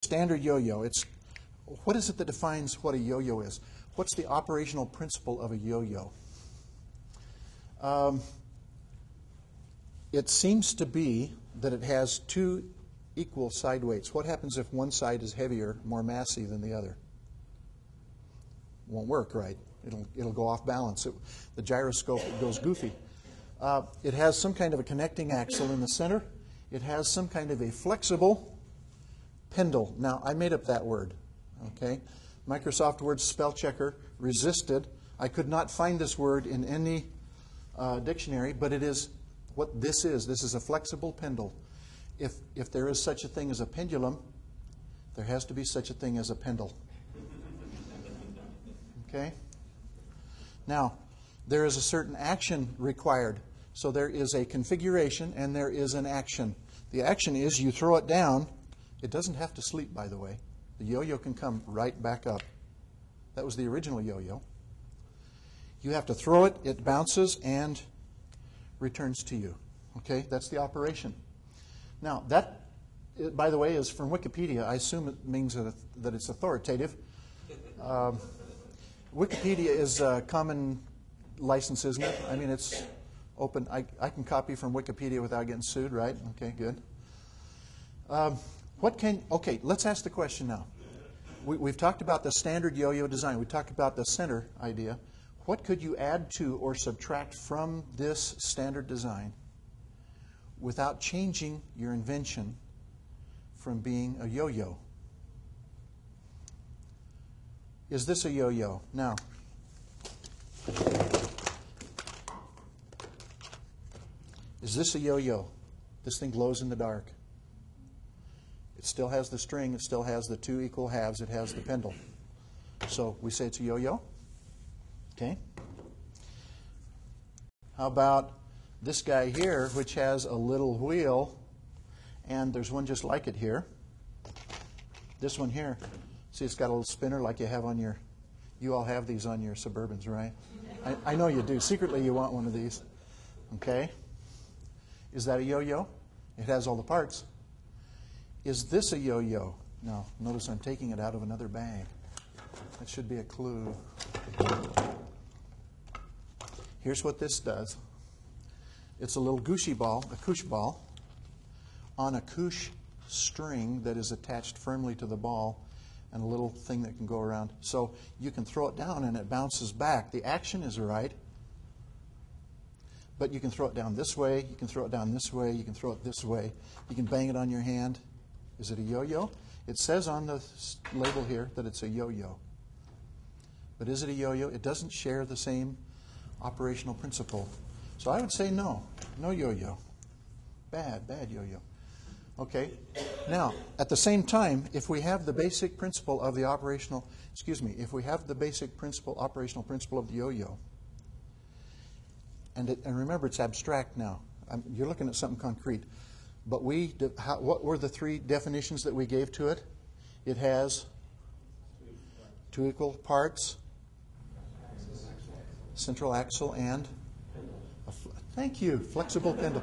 Standard yo-yo. What is it that defines what a yo-yo is? What's the operational principle of a yo-yo? It seems to be that it has two equal side weights. What happens if one side is heavier, more massy than the other? Won't work, right? It'll go off balance. The gyroscope goes goofy. It has some kind of a connecting axle in the center. It has some kind of a flexible pendle. Now, I made up that word. Okay, Microsoft Word spell checker resisted. I could not find this word in any dictionary, but it is what this is. This is a flexible pendle. If there is such a thing as a pendulum, there has to be such a thing as a pendle. Okay? Now, there is a certain action required. So there is a configuration and there is an action. The action is you throw it down. It doesn't have to sleep, by the way. The yo-yo can come right back up. That was the original yo-yo. You have to throw it, it bounces, and returns to you. Okay, that's the operation. Now, that, by the way, is from Wikipedia. I assume it means that it's authoritative. Wikipedia is a common license, isn't it? I mean, it's open. I can copy from Wikipedia without getting sued, right? Okay, good. Okay, let's ask the question now. We've talked about the standard yo-yo design. We talked about the center idea. What could you add to or subtract from this standard design without changing your invention from being a yo-yo? Is this a yo-yo? Now, is this a yo-yo? This thing glows in the dark. It still has the string. It still has the two equal halves. It has the pendle. So we say it's a yo-yo. Okay. How about this guy here, which has a little wheel, and there's one just like it here. This one here. See, it's got a little spinner like you have on your, you all have these on your Suburbans, right? I know you do. Secretly, you want one of these. Okay. Is that a yo-yo? It has all the parts. Is this a yo-yo? No. Notice I'm taking it out of another bag. That should be a clue. Here's what this does. It's a little gooshy ball, a koosh ball, on a koosh string that is attached firmly to the ball, and a little thing that can go around. So you can throw it down and it bounces back. The action is right, but you can throw it down this way, you can throw it down this way, you can throw it this way. You can bang it on your hand. Is it a yo-yo? It says on the label here that it's a yo-yo. But is it a yo-yo? It doesn't share the same operational principle. So I would say no. No yo-yo. Bad yo-yo. Okay. Now, at the same time, if we have the basic principle of the operational, if we have the basic principle, operational principle of the yo-yo, and remember, it's abstract now. You're looking at something concrete. But what were the three definitions that we gave to it? It has two equal parts, central axle, and thank you, flexible pendle.